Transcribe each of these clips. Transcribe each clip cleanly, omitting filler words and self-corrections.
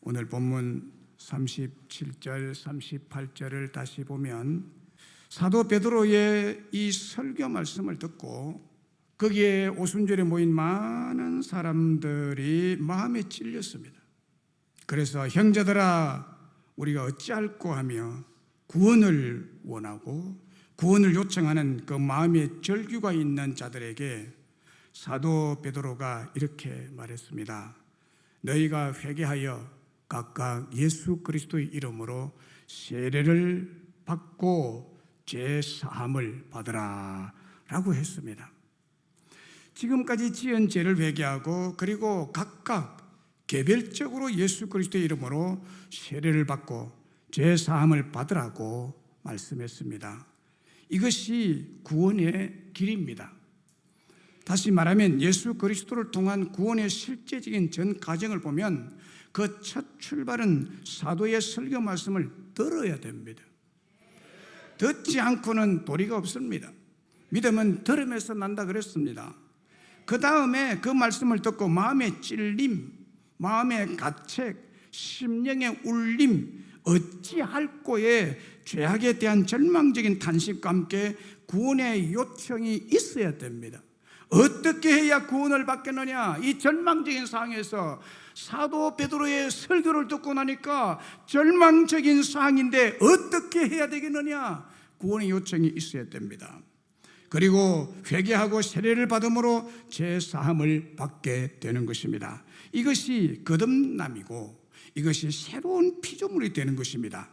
오늘 본문 37절, 38절을 다시 보면 사도 베드로의 이 설교 말씀을 듣고 거기에 오순절에 모인 많은 사람들이 마음에 찔렸습니다. 그래서 형제들아 우리가 어찌할꼬 하며 구원을 원하고 구원을 요청하는 그 마음의 절규가 있는 자들에게 사도 베드로가 이렇게 말했습니다. 너희가 회개하여 각각 예수 그리스도의 이름으로 세례를 받고 죄 사함을 받으라 라고 했습니다. 지금까지 지은 죄를 회개하고 그리고 각각 개별적으로 예수 그리스도의 이름으로 세례를 받고 죄 사함을 받으라고 말씀했습니다. 이것이 구원의 길입니다. 다시 말하면 예수 그리스도를 통한 구원의 실제적인 전 과정을 보면 그 첫 출발은 사도의 설교 말씀을 들어야 됩니다. 듣지 않고는 도리가 없습니다. 믿음은 들음에서 난다 그랬습니다. 그 다음에 그 말씀을 듣고 마음의 찔림, 마음의 가책, 심령의 울림, 어찌할꼬에 죄악에 대한 절망적인 탄식과 함께 구원의 요청이 있어야 됩니다. 어떻게 해야 구원을 받겠느냐? 이 절망적인 상황에서 사도 베드로의 설교를 듣고 나니까 절망적인 상황인데 어떻게 해야 되겠느냐? 구원의 요청이 있어야 됩니다. 그리고 회개하고 세례를 받음으로 죄 사함을 받게 되는 것입니다. 이것이 거듭남이고 이것이 새로운 피조물이 되는 것입니다.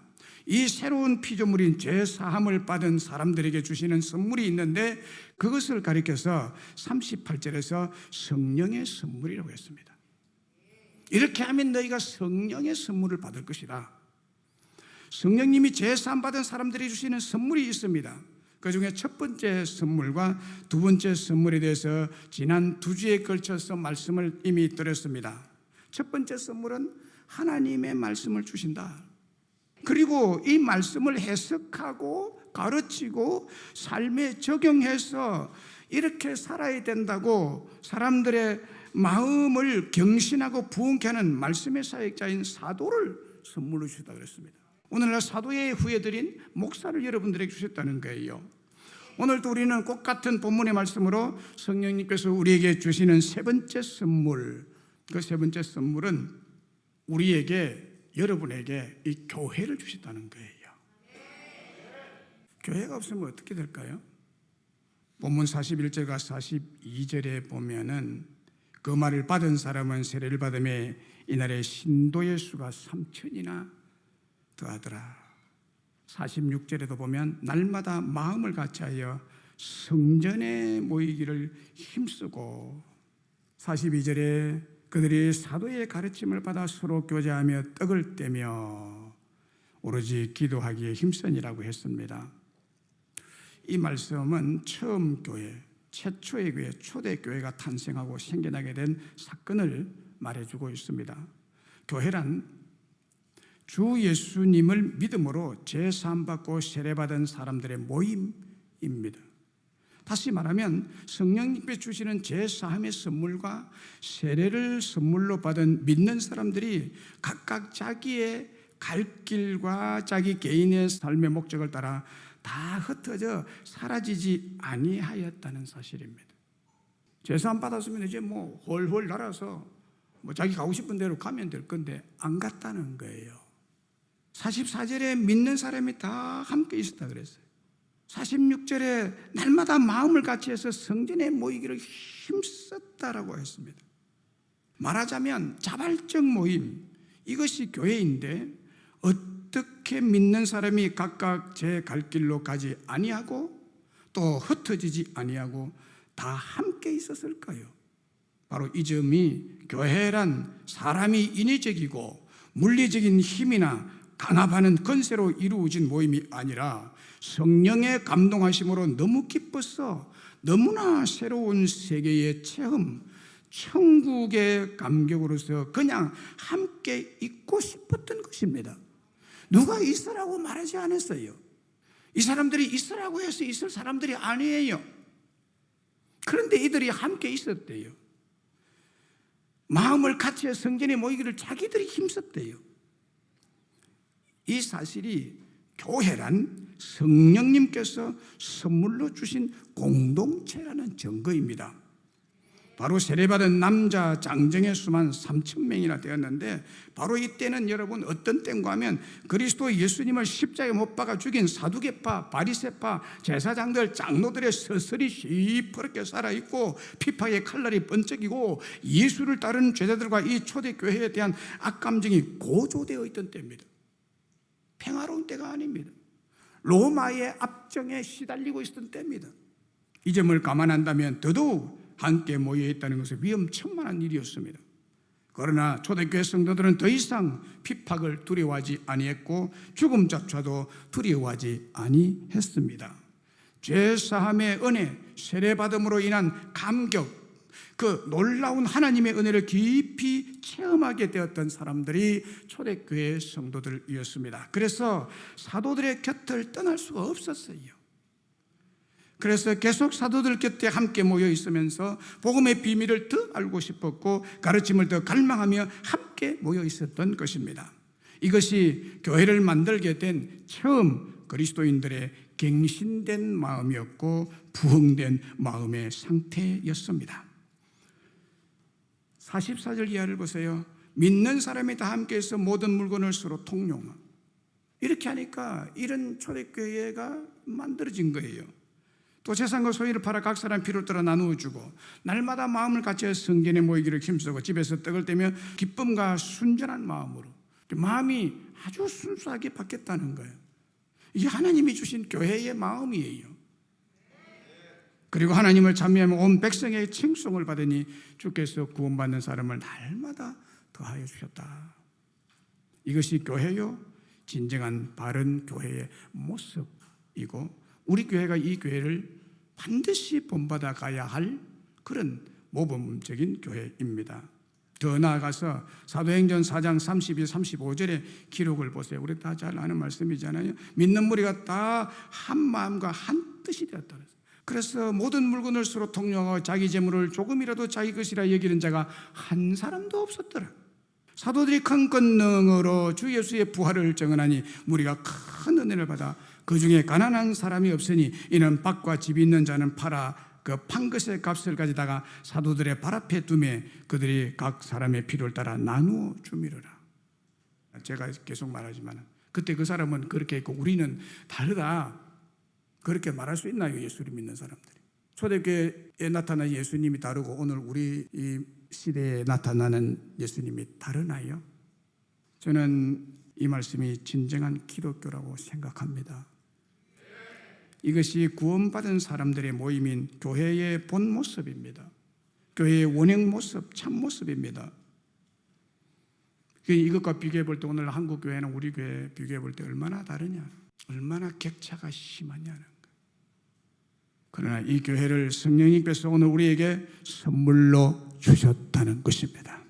이 새로운 피조물인 죄 사함을 받은 사람들에게 주시는 선물이 있는데 그것을 가리켜서 38절에서 성령의 선물이라고 했습니다. 이렇게 하면 너희가 성령의 선물을 받을 것이다. 성령님이 죄 사함 받은 사람들이 주시는 선물이 있습니다. 그 중에 첫 번째 선물과 두 번째 선물에 대해서 지난 2주에 걸쳐서 말씀을 이미 드렸습니다. 첫 번째 선물은 하나님의 말씀을 주신다. 그리고 이 말씀을 해석하고 가르치고 삶에 적용해서 이렇게 살아야 된다고 사람들의 마음을 경신하고 부흥케 하는 말씀의 사역자인 사도를 선물로 주셨다고 그랬습니다. 오늘날 사도의 후예들인 목사를 여러분들에게 주셨다는 거예요. 오늘도 우리는 꼭 같은 본문의 말씀으로 성령님께서 우리에게 주시는 세 번째 선물, 그 세 번째 선물은 우리에게, 여러분에게 이 교회를 주셨다는 거예요. 교회가 없으면 어떻게 될까요? 본문 41절과 42절에 보면은 그 말을 받은 사람은 세례를 받음에 이날에 신도의 수가 3,000이나 더하더라. 46절에도 보면 날마다 마음을 같이하여 성전에 모이기를 힘쓰고 42절에 그들이 사도의 가르침을 받아 서로 교제하며 떡을 떼며 오로지 기도하기에 힘쓰니라고 했습니다. 이 말씀은 처음 교회, 최초의 교회, 초대교회가 탄생하고 생겨나게 된 사건을 말해주고 있습니다. 교회란 주 예수님을 믿음으로 죄사함 받고 세례받은 사람들의 모임입니다. 다시 말하면 성령님께 주시는 죄사함의 선물과 세례를 선물로 받은 믿는 사람들이 각각 자기의 갈 길과 자기 개인의 삶의 목적을 따라 다 흩어져 사라지지 아니하였다는 사실입니다. 죄사함 받았으면 이제 뭐 홀홀 날아서 뭐 자기 가고 싶은 대로 가면 될 건데 안 갔다는 거예요. 44절에 믿는 사람이 다 함께 있었다 그랬어요. 46절에 날마다 마음을 같이해서 성전에 모이기를 힘썼다라고 했습니다. 말하자면 자발적 모임, 이것이 교회인데 어떻게 믿는 사람이 각각 제 갈 길로 가지 아니하고 또 흩어지지 아니하고 다 함께 있었을까요? 바로 이 점이 교회란 사람이 인위적이고 물리적인 힘이나 강압하는 건세로 이루어진 모임이 아니라 성령의 감동하심으로 너무 기뻤어 너무나 새로운 세계의 체험, 천국의 감격으로서 그냥 함께 있고 싶었던 것입니다. 누가 있으라고 말하지 않았어요. 이 사람들이 있으라고 해서 있을 사람들이 아니에요. 그런데 이들이 함께 있었대요. 마음을 같이 성전에 모이기를 자기들이 힘썼대요. 이 사실이 교회란 성령님께서 선물로 주신 공동체라는 증거입니다. 바로 세례받은 남자 장정의 수만 3,000명이나 되었는데, 바로 이때는 여러분 어떤 때인가 하면 그리스도 예수님을 십자가에 못 박아 죽인 사두개파, 바리새파, 제사장들, 장로들의 서슬이 시퍼렇게 살아있고 피파의 칼날이 번쩍이고 예수를 따르는 제자들과 이 초대교회에 대한 악감정이 고조되어 있던 때입니다. 평화로운 때가 아닙니다. 로마의 압정에 시달리고 있었던 때입니다. 이 점을 감안한다면 더더욱 함께 모여있다는 것은 위험천만한 일이었습니다. 그러나 초대교회 성도들은 더 이상 핍박을 두려워하지 아니했고 죽음조차도 두려워하지 아니했습니다. 죄사함의 은혜, 세례받음으로 인한 감격, 그 놀라운 하나님의 은혜를 깊이 체험하게 되었던 사람들이 초대교회 성도들이었습니다. 그래서 사도들의 곁을 떠날 수가 없었어요. 그래서 계속 사도들 곁에 함께 모여 있으면서 복음의 비밀을 더 알고 싶었고 가르침을 더 갈망하며 함께 모여 있었던 것입니다. 이것이 교회를 만들게 된 처음 그리스도인들의 갱신된 마음이었고 부흥된 마음의 상태였습니다. 44절 이하를 보세요. 믿는 사람이 다 함께해서 모든 물건을 서로 통용하고, 이렇게 하니까 이런 초대교회가 만들어진 거예요. 또 재산과 소유를 팔아 각 사람 필요를 따라 나누어 주고 날마다 마음을 같이 성전에 모이기를 힘쓰고 집에서 떡을 떼며 기쁨과 순전한 마음으로, 마음이 아주 순수하게 바뀌었다는 거예요. 이게 하나님이 주신 교회의 마음이에요. 그리고 하나님을 찬미하며 온 백성의 칭송을 받으니 주께서 구원받는 사람을 날마다 더하여 주셨다. 이것이 교회요, 진정한 바른 교회의 모습이고 우리 교회가 이 교회를 반드시 본받아 가야 할 그런 모범적인 교회입니다. 더 나아가서 사도행전 4장 32, 35절의 기록을 보세요. 우리 다 잘 아는 말씀이잖아요. 믿는 무리가 다 한 마음과 한 뜻이 되었다. 그래서 모든 물건을 서로 통용하고 자기 재물을 조금이라도 자기 것이라 여기는 자가 한 사람도 없었더라. 사도들이 큰 권능으로 주 예수의 부활을 증언하니 무리가 큰 은혜를 받아 그 중에 가난한 사람이 없으니 이는 밭과 집이 있는 자는 팔아 그 판 것의 값을 가져다가 사도들의 발 앞에 두매 그들이 각 사람의 필요를 따라 나누어 주미르라. 제가 계속 말하지만 그때 그 사람은 그렇게 했고 우리는 다르다, 그렇게 말할 수 있나요? 예수를 믿는 사람들이. 초대교회에 나타난 예수님이 다르고 오늘 우리 이 시대에 나타나는 예수님이 다르나요? 저는 이 말씀이 진정한 기독교라고 생각합니다. 이것이 구원받은 사람들의 모임인 교회의 본 모습입니다. 교회의 원형 모습, 참 모습입니다. 이것과 비교해 볼 때 오늘 한국 교회는 우리 교회 비교해 볼 때 얼마나 다르냐, 얼마나 격차가 심하냐는 거예요. 그러나 이 교회를 성령님께서 오늘 우리에게 선물로 주셨다는 것입니다.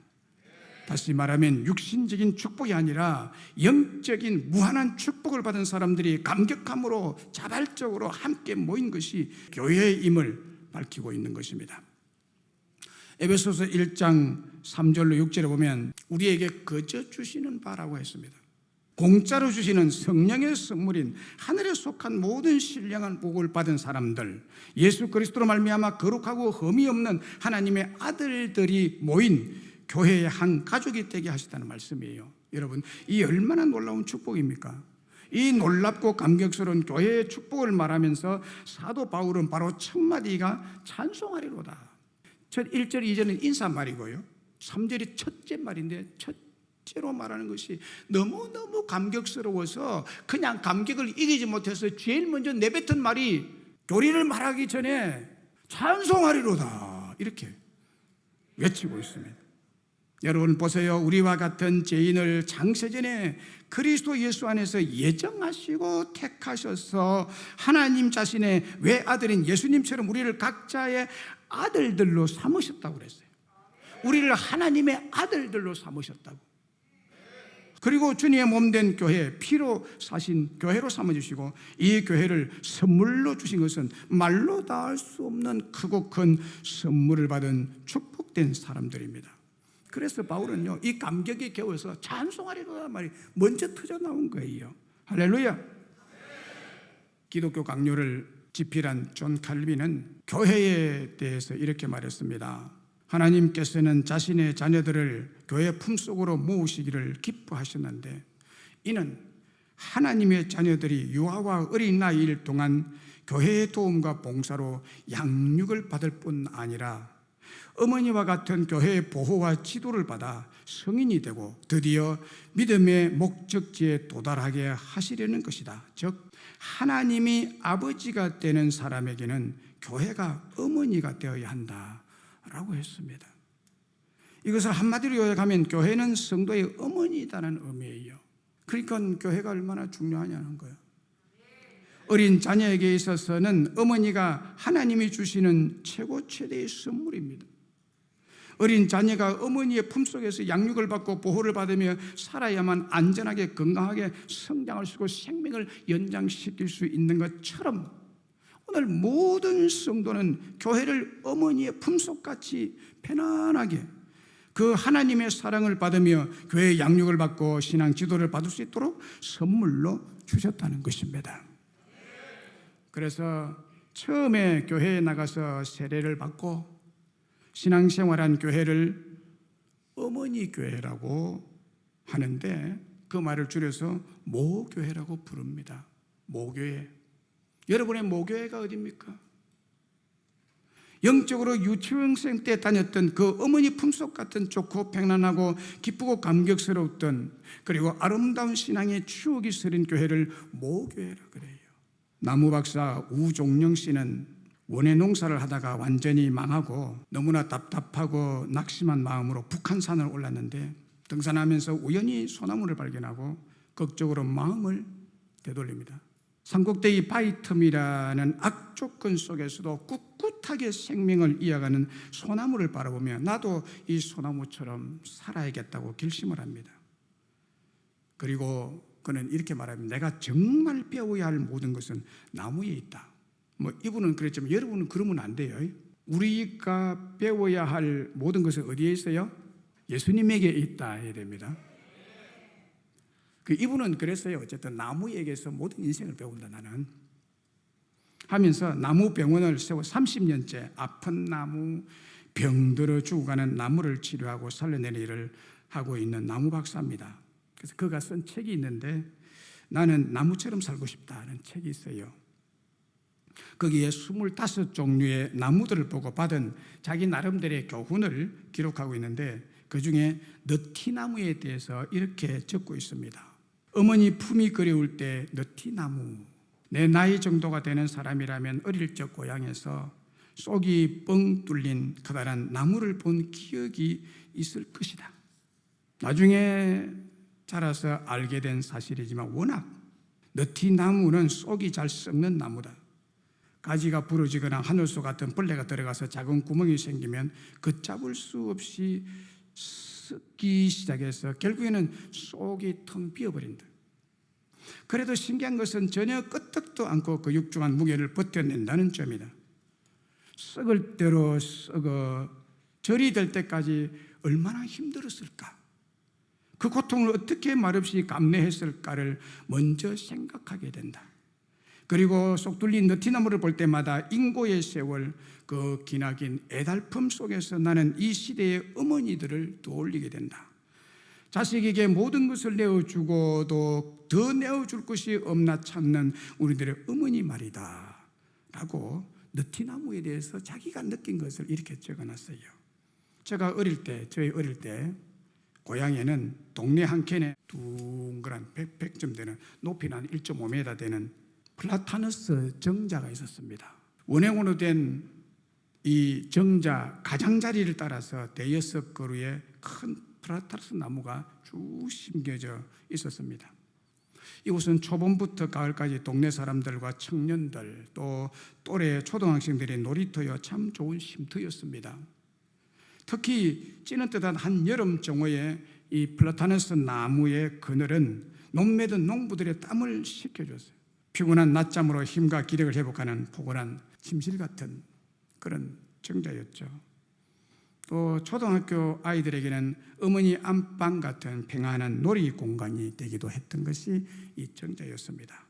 다시 말하면 육신적인 축복이 아니라 영적인 무한한 축복을 받은 사람들이 감격함으로 자발적으로 함께 모인 것이 교회임을 밝히고 있는 것입니다. 에베소서 1장 3절로 6절에 보면 우리에게 거저 주시는 바라고 했습니다. 공짜로 주시는 성령의 선물인 하늘에 속한 모든 신령한 복을 받은 사람들, 예수 그리스도로 말미암아 거룩하고 흠이 없는 하나님의 아들들이 모인 교회의 한 가족이 되게 하셨다는 말씀이에요. 여러분, 이 얼마나 놀라운 축복입니까? 이 놀랍고 감격스러운 교회의 축복을 말하면서 사도 바울은 바로 첫 마디가 찬송하리로다. 첫 1절, 2절은 인사말이고요, 3절이 첫째 말인데 첫째로 말하는 것이 너무너무 감격스러워서 그냥 감격을 이기지 못해서 제일 먼저 내뱉은 말이 교리를 말하기 전에 찬송하리로다 이렇게 외치고 있습니다. 여러분 보세요. 우리와 같은 죄인을 창세전에 그리스도 예수 안에서 예정하시고 택하셔서 하나님 자신의 외아들인 예수님처럼 우리를 각자의 아들들로 삼으셨다고 그랬어요. 우리를 하나님의 아들들로 삼으셨다고. 그리고 주님의 몸된 교회, 피로 사신 교회로 삼아주시고 이 교회를 선물로 주신 것은 말로 다 할 수 없는 크고 큰 선물을 받은 축복된 사람들입니다. 그래서 바울은요, 이 감격에 겨워서 찬송하리로라는 말이 먼저 터져 나온 거예요. 할렐루야. 기독교 강요를 집필한 존 칼빈은 교회에 대해서 이렇게 말했습니다. 하나님께서는 자신의 자녀들을 교회 품속으로 모으시기를 기뻐하셨는데, 이는 하나님의 자녀들이 유아와 어린 나이일 동안 교회의 도움과 봉사로 양육을 받을 뿐 아니라 어머니와 같은 교회의 보호와 지도를 받아 성인이 되고 드디어 믿음의 목적지에 도달하게 하시려는 것이다. 즉 하나님이 아버지가 되는 사람에게는 교회가 어머니가 되어야 한다라고 했습니다. 이것을 한마디로 요약하면 교회는 성도의 어머니이다는 의미예요. 그러니까 교회가 얼마나 중요하냐는 거예요. 어린 자녀에게 있어서는 어머니가 하나님이 주시는 최고 최대의 선물입니다. 어린 자녀가 어머니의 품속에서 양육을 받고 보호를 받으며 살아야만 안전하게 건강하게 성장할 수 있고 생명을 연장시킬 수 있는 것처럼, 오늘 모든 성도는 교회를 어머니의 품속같이 편안하게 그 하나님의 사랑을 받으며 교회의 양육을 받고 신앙 지도를 받을 수 있도록 선물로 주셨다는 것입니다. 그래서 처음에 교회에 나가서 세례를 받고 신앙생활한 교회를 어머니 교회라고 하는데, 그 말을 줄여서 모교회라고 부릅니다. 모교회. 여러분의 모교회가 어디입니까? 영적으로 유치원생 때 다녔던 그 어머니 품속 같은 좋고 평안하고 기쁘고 감격스러웠던, 그리고 아름다운 신앙의 추억이 서린 교회를 모교회라 그래요. 나무박사 우종영 씨는 원예 농사를 하다가 완전히 망하고 너무나 답답하고 낙심한 마음으로 북한산을 올랐는데, 등산하면서 우연히 소나무를 발견하고 극적으로 마음을 되돌립니다. 산꼭대기 바위 틈이라는 악조건 속에서도 꿋꿋하게 생명을 이어가는 소나무를 바라보며 나도 이 소나무처럼 살아야겠다고 결심을 합니다. 그리고 그는 이렇게 말합니다. 내가 정말 배워야 할 모든 것은 나무에 있다. 이분은 그랬지만 여러분은 그러면 안 돼요. 우리가 배워야 할 모든 것은 어디에 있어요? 예수님에게 있다 해야 됩니다. 이분은 그랬어요. 어쨌든 나무에게서 모든 인생을 배운다 나는 하면서 나무병원을 세워 30년째 아픈 나무, 병들어 죽어가는 나무를 치료하고 살려내는 일을 하고 있는 나무 박사입니다. 그래서 그가 쓴 책이 있는데, 나는 나무처럼 살고 싶다는 책이 있어요. 거기에 25종류의 나무들을 보고 받은 자기 나름대로의 교훈을 기록하고 있는데, 그 중에 너티나무에 대해서 이렇게 적고 있습니다. 어머니 품이 그리울 때 너티나무, 내 나이 정도가 되는 사람이라면 어릴 적 고향에서 쏙이 뻥 뚫린 커다란 나무를 본 기억이 있을 것이다. 나중에 자라서 알게 된 사실이지만 워낙 너티나무는 쏙이 잘 썩는 나무다. 가지가 부러지거나 하늘소 같은 벌레가 들어가서 작은 구멍이 생기면 걷잡을 수 없이 썩기 시작해서 결국에는 쏙이 텅 비어버린다. 그래도 신기한 것은 전혀 끄떡도 않고 그 육중한 무게를 버텨낸다는 점이다. 썩을 대로 썩어 절이 될 때까지 얼마나 힘들었을까? 그 고통을 어떻게 말없이 감내했을까를 먼저 생각하게 된다. 그리고 쏙 뚫린 너티나무를 볼 때마다 인고의 세월, 그 기나긴 애달픔 속에서 나는 이 시대의 어머니들을 떠올리게 된다. 자식에게 모든 것을 내어주고도 더 내어줄 것이 없나 찾는 우리들의 어머니 말이다 라고 너티나무에 대해서 자기가 느낀 것을 이렇게 적어놨어요. 저희 어릴 때 고향에는 동네 한 켠에 둥그란 100점 되는 높이는 한 1.5m 되는 플라타너스 정자가 있었습니다. 원형으로 된 이 정자 가장자리를 따라서 대여섯 그루의 큰 플라타너스 나무가 쭉 심겨져 있었습니다. 이곳은 초봄부터 가을까지 동네 사람들과 청년들 또 또래 초등학생들의 놀이터여 참 좋은 쉼터였습니다. 특히 찌는듯한 한여름 정오에 이 플라타너스 나무의 그늘은 농매든 농부들의 땀을 식혀줬어요. 피곤한 낮잠으로 힘과 기력을 회복하는 포근한 침실 같은 그런 정자였죠. 또 초등학교 아이들에게는 어머니 안방 같은 평안한 놀이 공간이 되기도 했던 것이 이 정자였습니다.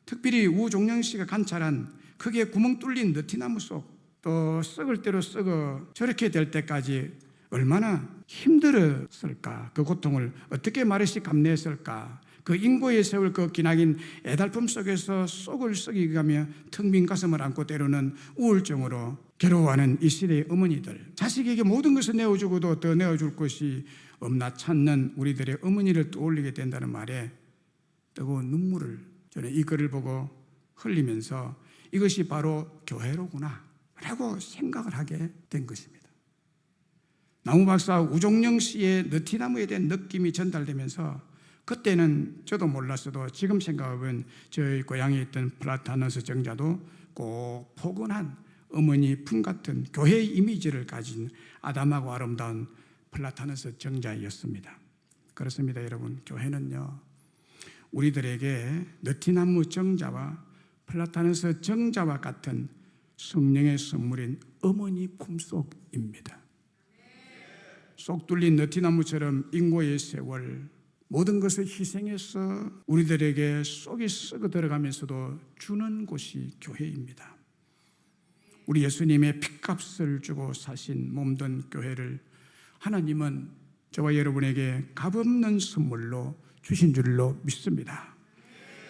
특별히 우종령 씨가 관찰한 크게 구멍 뚫린 느티나무 속, 또 썩을 대로 썩어 저렇게 될 때까지 얼마나 힘들었을까, 그 고통을 어떻게 말없이 감내했을까, 그 인고에 세울 그 기나긴 애달픔 속에서 속을 썩이가며 텅 빈 가슴을 안고 때로는 우울증으로 괴로워하는 이 시대의 어머니들, 자식에게 모든 것을 내어주고도 더 내어줄 것이 없나 찾는 우리들의 어머니를 떠올리게 된다는 말에 뜨거운 눈물을 저는 이 글을 보고 흘리면서 이것이 바로 교회로구나 라고 생각을 하게 된 것입니다. 나무박사 우종령 씨의 느티나무에 대한 느낌이 전달되면서 그때는 저도 몰랐어도 지금 생각하면 저희 고향에 있던 플라타너스 정자도 꼭 포근한 어머니 품 같은 교회의 이미지를 가진 아담하고 아름다운 플라타너스 정자였습니다. 그렇습니다, 여러분. 교회는요, 우리들에게 느티나무 정자와 플라타너스 정자와 같은 성령의 선물인 어머니 품속입니다. 쏙 뚫린 느티나무처럼 인고의 세월, 모든 것을 희생해서 우리들에게 속이 썩어 들어가면서도 주는 곳이 교회입니다. 우리 예수님의 핏값을 주고 사신 몸된 교회를 하나님은 저와 여러분에게 값없는 선물로 주신 줄로 믿습니다.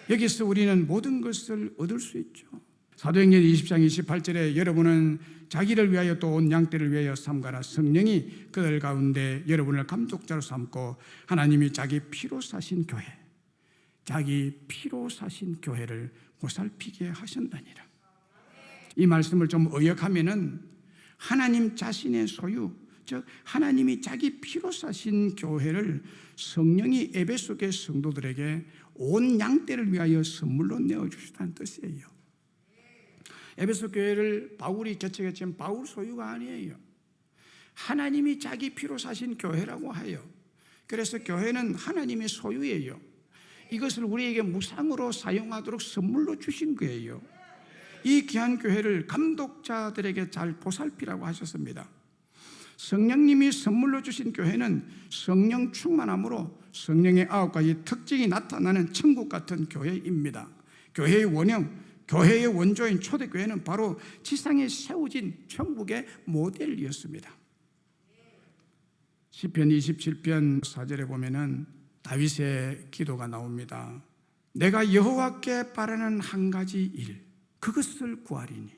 여기서 우리는 모든 것을 얻을 수 있죠. 사도행전 20장 28절에 여러분은 자기를 위하여 또 온 양떼를 위하여 삼가라. 성령이 그들 가운데 여러분을 감독자로 삼고 하나님이 자기 피로 사신 교회, 자기 피로 사신 교회를 보살피게 하신다니라. 이 말씀을 좀 의역하면은 하나님 자신의 소유, 즉 하나님이 자기 피로 사신 교회를 성령이 에베소 교회 성도들에게 온 양떼를 위하여 선물로 내어주시다는 뜻이에요. 에베소 교회를 바울이 개척했지만 바울 소유가 아니에요. 하나님이 자기 피로 사신 교회라고 해요. 그래서 교회는 하나님의 소유예요. 이것을 우리에게 무상으로 사용하도록 선물로 주신 거예요. 이 귀한 교회를 감독자들에게 잘 보살피라고 하셨습니다. 성령님이 선물로 주신 교회는 성령 충만함으로 성령의 9가지 특징이 나타나는 천국 같은 교회입니다. 교회의 원형, 교회의 원조인 초대교회는 바로 지상에 세워진 천국의 모델이었습니다. 시편 27편 4절에 보면은 다윗의 기도가 나옵니다. 내가 여호와께 바라는 한 가지 일, 그것을 구하리니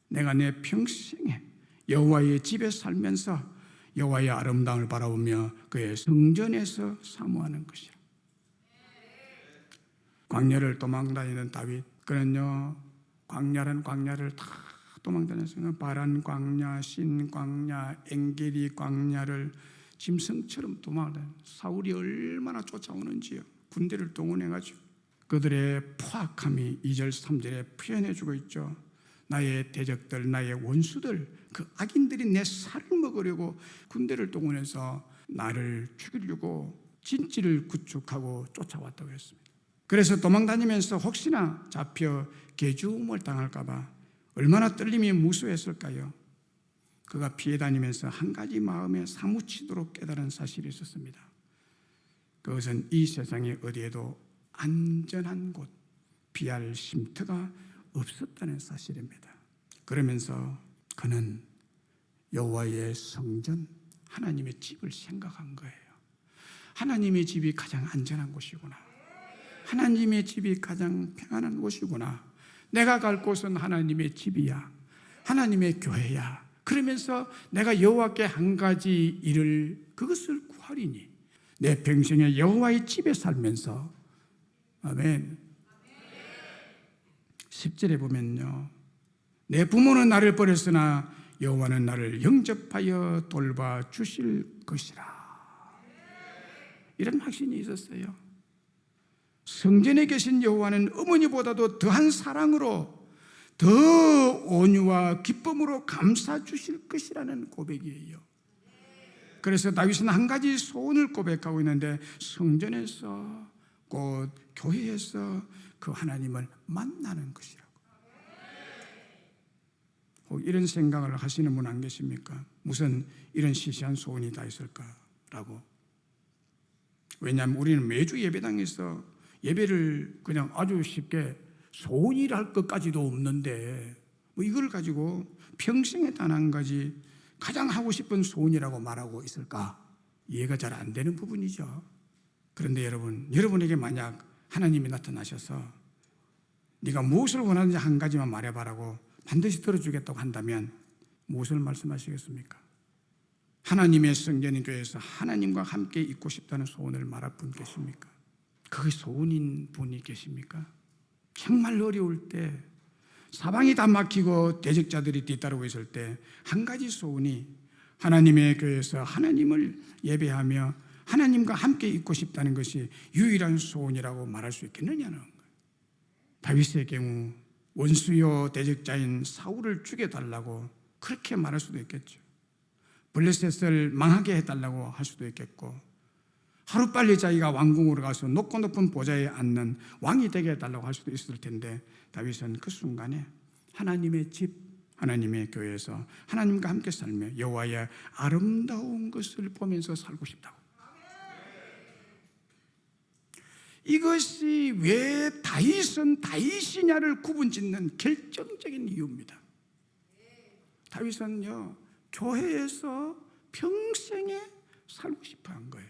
내가 내 평생에 여호와의 집에 살면서 여호와의 아름다움을 바라보며 그의 성전에서 사모하는 것이라. 광야를 도망다니는 다윗, 그는요 광야란 광야를 다 도망다녔어요. 바란 광야, 신 광야, 엥게리 광야를 짐승처럼 도망다녔어요. 사울이 얼마나 쫓아오는지요. 군대를 동원해가지고 그들의 포악함이 2절 3절에 표현해주고 있죠. 나의 대적들, 나의 원수들, 그 악인들이 내 살을 먹으려고 군대를 동원해서 나를 죽이려고 진지를 구축하고 쫓아왔다고 했습니다. 그래서 도망다니면서 혹시나 잡혀 개죽음을 당할까 봐 얼마나 떨림이 무수했을까요? 그가 피해 다니면서 한 가지 마음에 사무치도록 깨달은 사실이 있었습니다. 그것은 이 세상에 어디에도 안전한 곳, 피할 쉼터가 없었다는 사실입니다. 그러면서 그는 여호와의 성전, 하나님의 집을 생각한 거예요. 하나님의 집이 가장 안전한 곳이구나. 하나님의 집이 가장 평안한 곳이구나. 내가 갈 곳은 하나님의 집이야. 하나님의 교회야. 그러면서 내가 여호와께 한 가지 일을, 그것을 구하리니 내 평생에 여호와의 집에 살면서, 아멘. 10절에 보면요, 내 부모는 나를 버렸으나 여호와는 나를 영접하여 돌봐 주실 것이라. 이런 확신이 있었어요. 성전에 계신 여호와는 어머니보다도 더한 사랑으로, 더 온유와 기쁨으로 감싸 주실 것이라는 고백이에요. 그래서 다윗은 한 가지 소원을 고백하고 있는데, 성전에서, 곧 교회에서 그 하나님을 만나는 것이라고. 혹 이런 생각을 하시는 분 안 계십니까? 무슨 이런 시시한 소원이 다 있을까라고. 왜냐하면 우리는 매주 예배당에서 예배를 그냥 아주 쉽게 소원이랄 것까지도 없는데 뭐 이걸 가지고 평생에 단 한 가지 가장 하고 싶은 소원이라고 말하고 있을까? 이해가 잘 안 되는 부분이죠. 그런데 여러분에게 만약 하나님이 나타나셔서 네가 무엇을 원하는지 한 가지만 말해봐라고 반드시 들어주겠다고 한다면 무엇을 말씀하시겠습니까? 하나님의 성전인 교회에서 하나님과 함께 있고 싶다는 소원을 말할 분 계십니까? 그게 소원인 분이 계십니까? 정말 어려울 때, 사방이 다 막히고 대적자들이 뒤따르고 있을 때 한 가지 소원이 하나님의 교회에서 하나님을 예배하며 하나님과 함께 있고 싶다는 것이 유일한 소원이라고 말할 수 있겠느냐는 거예요. 다윗의 경우 원수요 대적자인 사울을 죽여달라고 그렇게 말할 수도 있겠죠. 블레셋을 망하게 해달라고 할 수도 있겠고, 하루빨리 자기가 왕궁으로 가서 높고 높은 보좌에 앉는 왕이 되게 해달라고 할 수도 있을 텐데, 다윗은 그 순간에 하나님의 집, 하나님의 교회에서 하나님과 함께 살며 여호와의 아름다운 것을 보면서 살고 싶다고. 이것이 왜 다윗은 다윗이냐를 구분짓는 결정적인 이유입니다. 다윗은요, 교회에서 평생에 살고 싶어 한 거예요.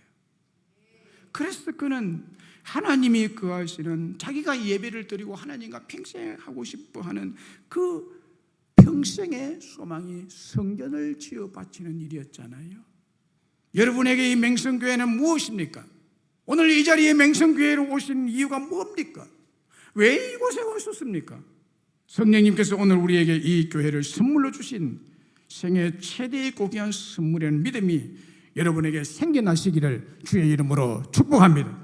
그래서 그는 하나님이 거하시는, 자기가 예배를 드리고 하나님과 평생 하고 싶어 하는 그 평생의 소망이 성전을 지어 바치는 일이었잖아요. 여러분에게 이 맹성교회는 무엇입니까? 오늘 이 자리에 맹성교회로 오신 이유가 뭡니까? 왜 이곳에 오셨습니까? 성령님께서 오늘 우리에게 이 교회를 선물로 주신 생애 최대의 고귀한 선물이라는 믿음이 여러분에게 생겨나시기를 주의 이름으로 축복합니다.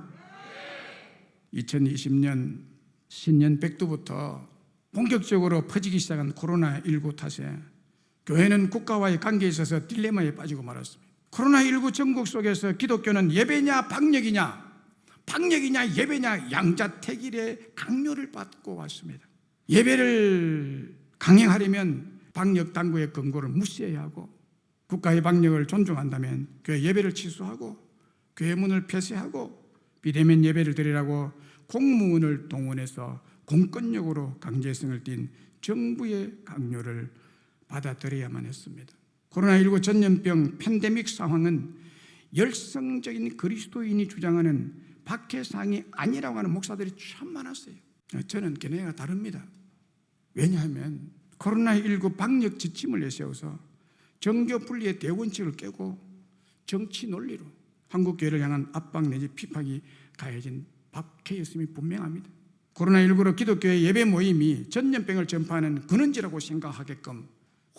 2020년 신년 백두부터 본격적으로 퍼지기 시작한 코로나19 탓에 교회는 국가와의 관계에 있어서 딜레마에 빠지고 말았습니다. 코로나19 전국 속에서 기독교는 예배냐 방역이냐, 방역이냐 예배냐 양자택일의 강요를 받고 왔습니다. 예배를 강행하려면 방역 당국의 권고를 무시해야 하고, 국가의 방역을 존중한다면 교회 예배를 취소하고 교회 문을 폐쇄하고 비대면 예배를 드리라고 공무원을 동원해서 공권력으로 강제성을 띈 정부의 강요를 받아들여야만 했습니다. 코로나19 전염병 팬데믹 상황은 열성적인 그리스도인이 주장하는 박해상이 아니라고 하는 목사들이 참 많았어요. 저는 걔네가 다릅니다. 왜냐하면 코로나19 방역 지침을 내세워서 정교 분리의 대원칙을 깨고 정치 논리로 한국교회를 향한 압박 내지 핍박이 가해진 박해였음이 분명합니다. 코로나19로 기독교의 예배 모임이 전염병을 전파하는 근원지라고 생각하게끔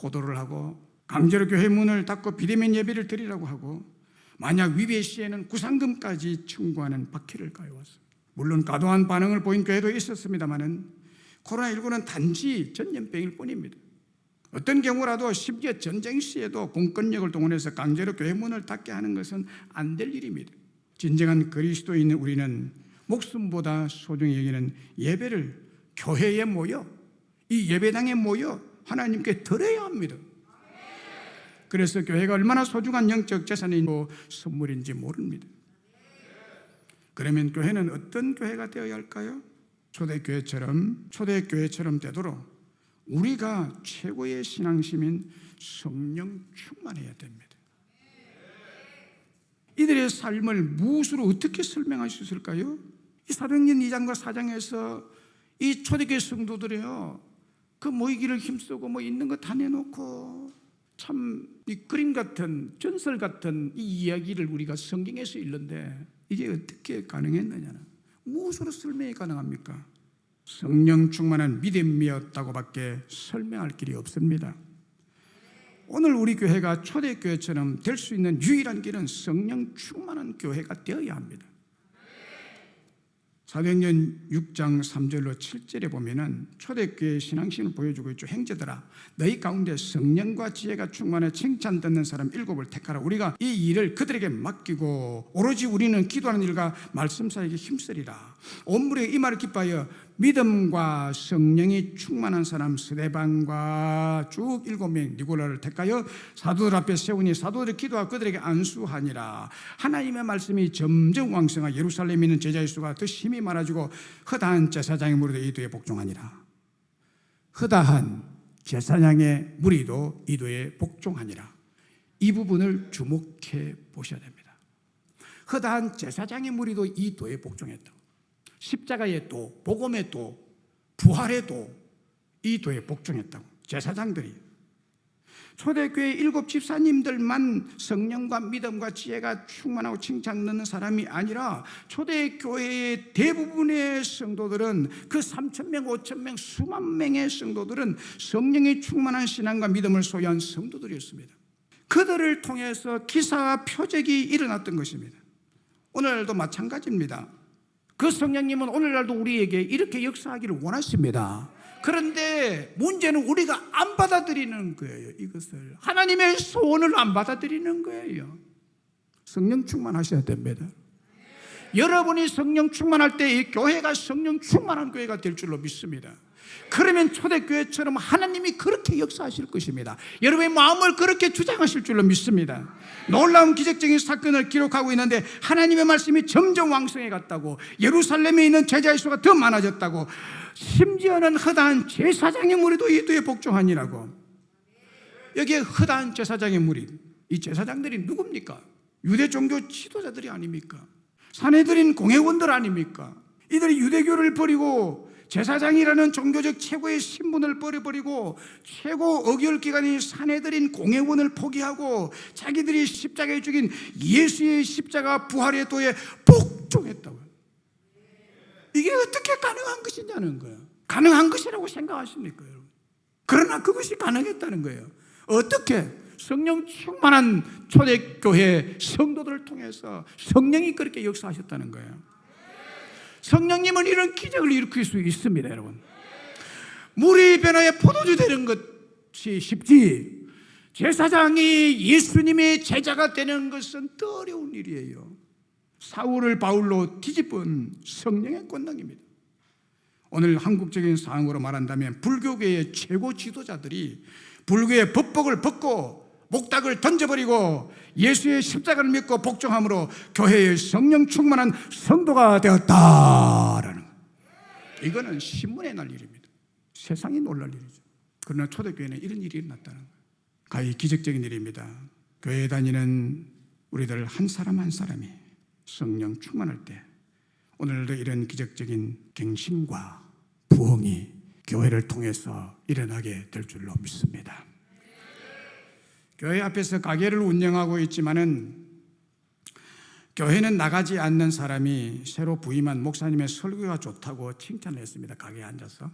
호도를 하고 강제로 교회 문을 닫고 비대면 예배를 드리라고 하고, 만약 위배 시에는 구상금까지 청구하는 박해를 가해왔습니다. 물론 과도한 반응을 보인 교회도 있었습니다마는 코로나19는 단지 전염병일 뿐입니다. 어떤 경우라도 심지어 전쟁 시에도 공권력을 동원해서 강제로 교회 문을 닫게 하는 것은 안 될 일입니다. 진정한 그리스도인 우리는 목숨보다 소중히 여기는 예배를 교회에 모여, 이 예배당에 모여 하나님께 드려야 합니다. 그래서 교회가 얼마나 소중한 영적 재산이고 선물인지 모릅니다. 그러면 교회는 어떤 교회가 되어야 할까요? 초대교회처럼 되도록 우리가 최고의 신앙심인 성령 충만해야 됩니다. 이들의 삶을 무엇으로 어떻게 설명할 수 있을까요? 이 사도행전 2장과 4장에서 이 초대교회 성도들이요, 그 모이기를 힘쓰고 뭐 있는 거 다 내놓고 참 이 그림 같은, 전설 같은 이 이야기를 우리가 성경에서 읽는데 이게 어떻게 가능했느냐는, 무엇으로 설명이 가능합니까? 성령 충만한 믿음이었다고밖에 설명할 길이 없습니다. 오늘 우리 교회가 초대교회처럼 될 수 있는 유일한 길은 성령 충만한 교회가 되어야 합니다. 사도행전 6장 3절로 7절에 보면은 초대교회의 신앙심을 보여주고 있죠. 형제들아, 너희 가운데 성령과 지혜가 충만해 칭찬 듣는 사람 7을 택하라. 우리가 이 일을 그들에게 맡기고 오로지 우리는 기도하는 일과 말씀 사이에 힘쓰리라. 온 무리가 이 말을 기뻐하여 믿음과 성령이 충만한 사람 스데반과 쭉 7명 니고라를 택하여 사도들 앞에 세우니 사도들이 기도하고 그들에게 안수하니라. 하나님의 말씀이 점점 왕성하여 예루살렘에 있는 제자의 수가 더 심히 많아지고 허다한 제사장의 무리도 이도에 복종하니라. 허다한 제사장의 무리도 이도에 복종하니라. 이 부분을 주목해 보셔야 됩니다. 허다한 제사장의 무리도 이도에 복종했다. 십자가의 도, 복음의 도, 부활의 도, 이 도에 복종했다고. 제사장들이. 초대교회 7 집사님들만 성령과 믿음과 지혜가 충만하고 칭찬 넣는 사람이 아니라 초대교회의 대부분의 성도들은 그 3,000명, 5,000명, 수만 명의 성도들은 성령이 충만한 신앙과 믿음을 소유한 성도들이었습니다. 그들을 통해서 기사와 표적이 일어났던 것입니다. 오늘날도 마찬가지입니다. 그 성령님은 오늘날도 우리에게 이렇게 역사하기를 원하십니다. 그런데 문제는 우리가 안 받아들이는 거예요. 이것을 하나님의 소원을 안 받아들이는 거예요. 성령 충만하셔야 됩니다. 여러분이 성령 충만할 때 이 교회가 성령 충만한 교회가 될 줄로 믿습니다. 그러면 초대교회처럼 하나님이 그렇게 역사하실 것입니다. 여러분의 마음을 그렇게 주장하실 줄로 믿습니다. 놀라운 기적적인 사건을 기록하고 있는데 하나님의 말씀이 점점 왕성해 갔다고, 예루살렘에 있는 제자의 수가 더 많아졌다고, 심지어는 허다한 제사장의 무리도 이도에 복종하니라고. 여기에 허다한 제사장의 무리, 이 제사장들이 누굽니까? 유대 종교 지도자들이 아닙니까? 산헤드린 공회원들 아닙니까? 이들이 유대교를 버리고 제사장이라는 종교적 최고의 신분을 버려버리고 최고 의결기관인 산헤드린 공회원을 포기하고 자기들이 십자가에 죽인 예수의 십자가 부활의 도에 복종했다고요. 이게 어떻게 가능한 것이냐는 거예요. 가능한 것이라고 생각하십니까, 여러분? 그러나 그것이 가능했다는 거예요. 어떻게? 성령 충만한 초대교회 성도들을 통해서 성령이 그렇게 역사하셨다는 거예요. 성령님은 이런 기적을 일으킬 수 있습니다, 여러분. 물이 변화에 포도주 되는 것이 쉽지 제사장이 예수님의 제자가 되는 것은 더 어려운 일이에요. 사울을 바울로 뒤집은 성령의 권능입니다. 오늘 한국적인 상황으로 말한다면 불교계의 최고 지도자들이 불교의 법복을 벗고 목닥을 던져버리고 예수의 십자가를 믿고 복종함으로 교회의 성령 충만한 성도가 되었다라는, 이거는 신문에 날 일입니다. 세상이 놀랄 일이죠. 그러나 초대교회는 이런 일이 일어났다는 거예요. 가히 기적적인 일입니다. 교회에 다니는 우리들 한 사람 한 사람이 성령 충만할 때 오늘도 이런 기적적인 갱신과 부흥이 교회를 통해서 일어나게 될 줄로 믿습니다. 교회 앞에서 가게를 운영하고 있지만은 교회는 나가지 않는 사람이 새로 부임한 목사님의 설교가 좋다고 칭찬을 했습니다. 가게에 앉아서.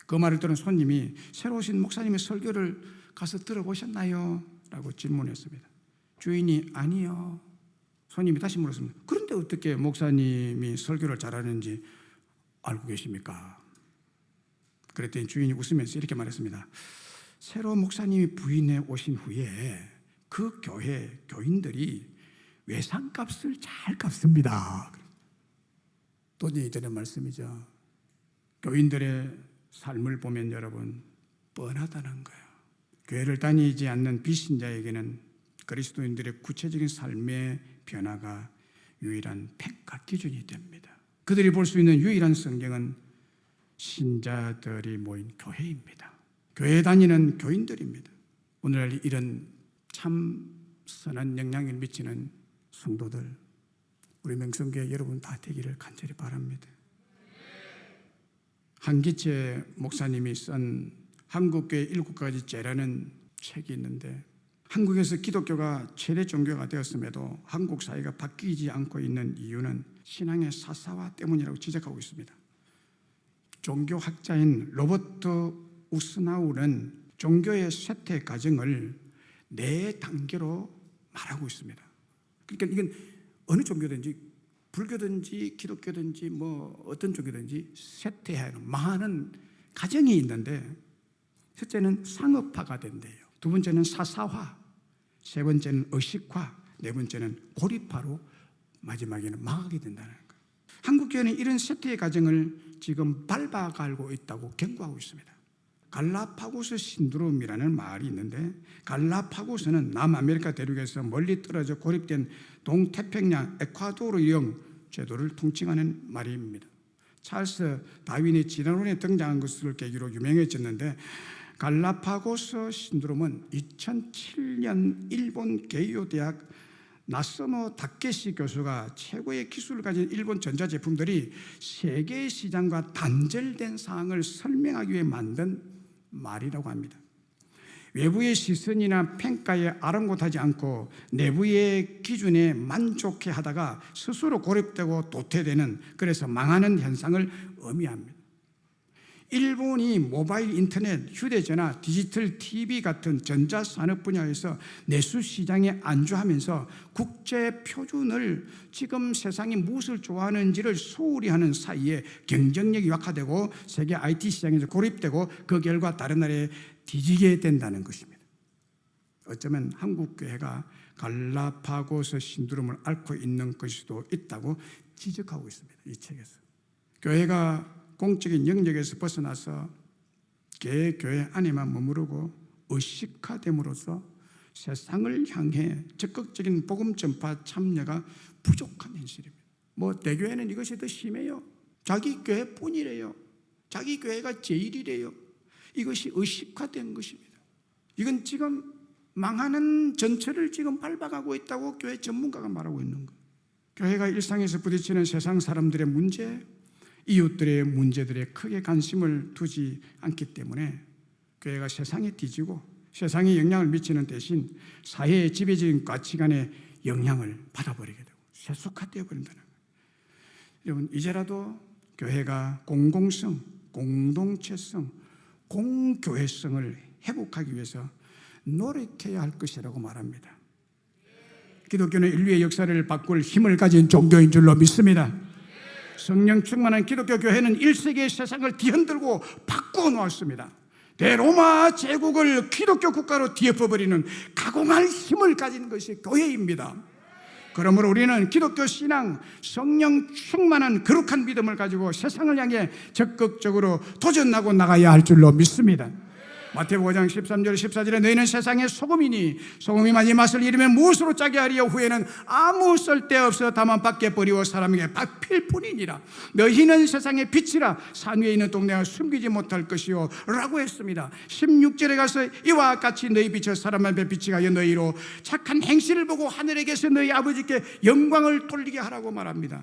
그 말을 들은 손님이 새로 오신 목사님의 설교를 가서 들어보셨나요? 라고 질문했습니다. 주인이 아니요. 손님이 다시 물었습니다. 그런데 어떻게 목사님이 설교를 잘하는지 알고 계십니까? 그랬더니 주인이 웃으면서 이렇게 말했습니다. 새로 목사님이 부임해 오신 후에 그 교회 교인들이 외상값을 잘 갚습니다. 돈이 되는 말씀이죠. 교인들의 삶을 보면 여러분 뻔하다는 거예요. 교회를 다니지 않는 비신자에게는 그리스도인들의 구체적인 삶의 변화가 유일한 평가 기준이 됩니다. 그들이 볼 수 있는 유일한 성경은 신자들이 모인 교회입니다. 교회에 다니는 교인들입니다. 오늘날 이런 참 선한 영향을 미치는 성도들, 우리 명성교회 여러분 다 되기를 간절히 바랍니다. 한기채 목사님이 쓴 한국교회 7가지 죄라는 책이 있는데, 한국에서 기독교가 최대 종교가 되었음에도 한국 사회가 바뀌지 않고 있는 이유는 신앙의 사사화 때문이라고 지적하고 있습니다. 종교학자인 로버트 우스나우는 종교의 쇠퇴 과정을 4단계로 말하고 있습니다. 그러니까 이건 어느 종교든지 불교든지 기독교든지 뭐 어떤 종교든지 쇠퇴하는 망하는 과정이 있는데, 첫째는 상업화가 된대요. 두 번째는 사사화, 세 번째는 의식화, 네 번째는 고립화로 마지막에는 망하게 된다는 거예요. 한국교회는 이런 쇠퇴의 과정을 지금 밟아가고 있다고 경고하고 있습니다. 갈라파고스 신드롬이라는 말이 있는데, 갈라파고스는 남아메리카 대륙에서 멀리 떨어져 고립된 동태평양 에콰도르형 제도를 통칭하는 말입니다. 찰스 다윈이 진화론에 등장한 것을 계기로 유명해졌는데, 갈라파고스 신드롬은 2007년 일본 게이오 대학 나소노 다케시 교수가 최고의 기술을 가진 일본 전자제품들이 세계 시장과 단절된 사항을 설명하기 위해 만든 말이라고 합니다. 외부의 시선이나 평가에 아랑곳하지 않고 내부의 기준에 만족해 하다가 스스로 고립되고 도태되는, 그래서 망하는 현상을 의미합니다. 일본이 모바일 인터넷, 휴대전화, 디지털 TV 같은 전자산업 분야에서 내수 시장에 안주하면서 국제 표준을, 지금 세상이 무엇을 좋아하는지를 소홀히 하는 사이에 경쟁력이 약화되고 세계 IT 시장에서 고립되고 그 결과 다른 나라에 뒤지게 된다는 것입니다. 어쩌면 한국 교회가 갈라파고스 신드롬을 앓고 있는 것일 수도 있다고 지적하고 있습니다. 이 책에서 교회가 공적인 영역에서 벗어나서 교회 안에만 머무르고 의식화됨으로써 세상을 향해 적극적인 복음 전파 참여가 부족한 현실입니다. 대교회는 이것이 더 심해요. 자기 교회뿐이래요. 자기 교회가 제일이래요. 이것이 의식화된 것입니다. 이건 지금 망하는 전철을 지금 밟아가고 있다고 교회 전문가가 말하고 있는 거예요. 교회가 일상에서 부딪히는 세상 사람들의 문제, 이웃들의 문제들에 크게 관심을 두지 않기 때문에 교회가 세상에 뒤지고 세상에 영향을 미치는 대신 사회의 지배적인 가치관에 영향을 받아버리게 되고 세속화되어 버린다는 거예요. 여러분, 이제라도 교회가 공공성, 공동체성, 공교회성을 회복하기 위해서 노력해야 할 것이라고 말합니다. 기독교는 인류의 역사를 바꿀 힘을 가진 종교인 줄로 믿습니다. 성령 충만한 기독교 교회는 1세기의 세상을 뒤흔들고 바꾸어 놓았습니다. 대로마 제국을 기독교 국가로 뒤엎어버리는 가공할 힘을 가진 것이 교회입니다. 그러므로 우리는 기독교 신앙, 성령 충만한 거룩한 믿음을 가지고 세상을 향해 적극적으로 도전하고 나가야 할 줄로 믿습니다. 마태복음 5장 13절 14절에 너희는 세상의 소금이니 소금이 만일 맛을 잃으면 무엇으로 짜게 하리요 후에는 아무 쓸데없어 다만 밖에 버리고 사람에게 박힐 뿐이니라. 너희는 세상의 빛이라 산 위에 있는 동네가 숨기지 못할 것이요 라고 했습니다. 16절에 가서 이와 같이 너희 빛을 사람 앞에 비치게 너희로 착한 행실을 보고 하늘에게서 너희 아버지께 영광을 돌리게 하라고 말합니다.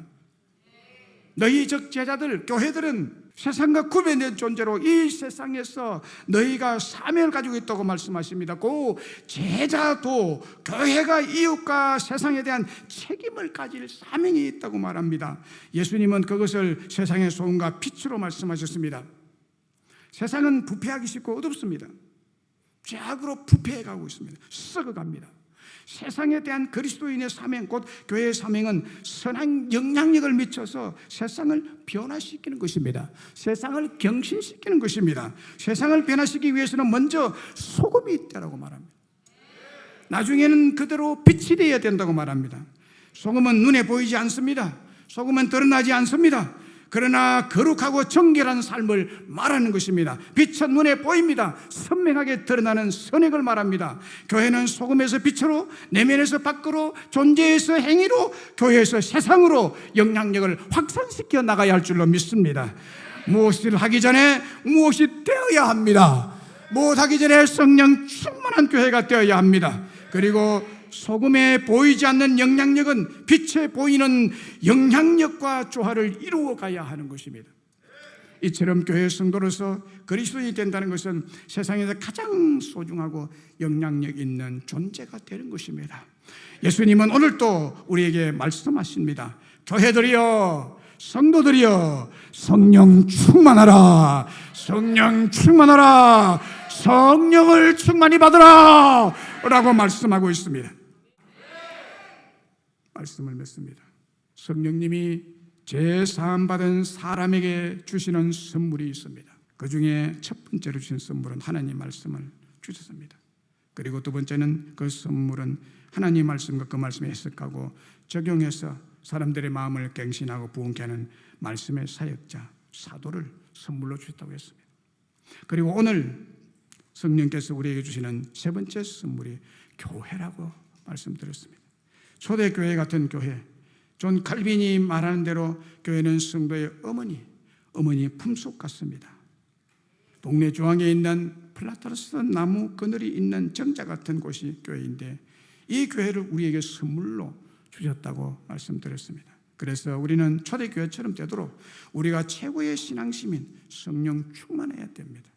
너희 즉 제자들, 교회들은 세상과 구별된 존재로 이 세상에서 너희가 사명을 가지고 있다고 말씀하십니다. 그 제자도 교회가 이웃과 세상에 대한 책임을 가질 사명이 있다고 말합니다. 예수님은 그것을 세상의 소금과 빛으로 말씀하셨습니다. 세상은 부패하기 쉽고 어둡습니다. 죄악으로 부패해가고 있습니다. 썩어갑니다. 세상에 대한 그리스도인의 사명, 곧 교회의 사명은 선한 영향력을 미쳐서 세상을 변화시키는 것입니다. 세상을 경신시키는 것입니다. 세상을 변화시키기 위해서는 먼저 소금이 있다고 말합니다. 나중에는 그대로 빛이 되어야 된다고 말합니다. 소금은 눈에 보이지 않습니다. 소금은 드러나지 않습니다. 그러나 거룩하고 정결한 삶을 말하는 것입니다. 빛은 눈에 보입니다. 선명하게 드러나는 선행을 말합니다. 교회는 소금에서 빛으로, 내면에서 밖으로, 존재에서 행위로, 교회에서 세상으로 영향력을 확산시켜 나가야 할 줄로 믿습니다. 무엇을 하기 전에 무엇이 되어야 합니다. 무엇하기 전에 성령 충만한 교회가 되어야 합니다. 그리고 소금에 보이지 않는 영향력은 빛에 보이는 영향력과 조화를 이루어 가야 하는 것입니다. 이처럼 교회 성도로서 그리스도인이 된다는 것은 세상에서 가장 소중하고 영향력 있는 존재가 되는 것입니다. 예수님은 오늘도 우리에게 말씀하십니다. 교회들이여, 성도들이여, 성령 충만하라, 성령 충만하라, 성령을 충만히 받으라 라고 말씀하고 있습니다. 말씀을 맺습니다. 성령님이 제사함 받은 사람에게 주시는 선물이 있습니다. 그 중에 첫 번째로 주신 선물은 하나님 말씀을 주셨습니다. 그리고 두 번째는 그 선물은 하나님 말씀과 그 말씀을 해석하고 적용해서 사람들의 마음을 갱신하고 부흥케 하는 말씀의 사역자, 사도를 선물로 주셨다고 했습니다. 그리고 오늘 성령께서 우리에게 주시는 세 번째 선물이 교회라고 말씀드렸습니다. 초대교회 같은 교회, 존 칼빈이 말하는 대로 교회는 성도의 어머니 품속 같습니다. 동네 중앙에 있는 플라타르스 나무 그늘이 있는 정자 같은 곳이 교회인데 이 교회를 우리에게 선물로 주셨다고 말씀드렸습니다. 그래서 우리는 초대교회처럼 되도록 우리가 최고의 신앙심인 성령 충만해야 됩니다.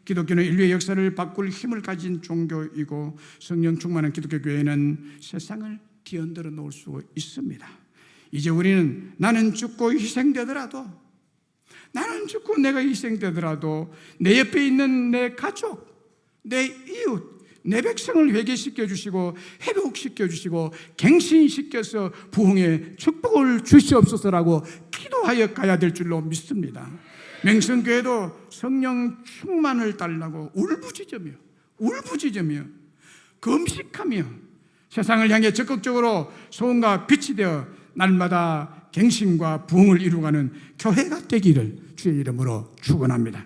기독교는 인류의 역사를 바꿀 힘을 가진 종교이고 성령 충만한 기독교 교회는 세상을 뒤흔들어 놓을 수 있습니다. 이제 우리는 나는 죽고 희생되더라도 내가 희생되더라도 내 옆에 있는 내 가족, 내 이웃, 내 백성을 회개시켜 주시고 회복시켜 주시고 갱신시켜서 부흥의 축복을 주시옵소서라고 기도하여 가야 될 줄로 믿습니다. 맹성교회도 성령 충만을 달라고 울부짖으며 금식하며 세상을 향해 적극적으로 소금과 빛이 되어 날마다 갱신과 부흥을 이루어가는 교회가 되기를 주의 이름으로 축원합니다.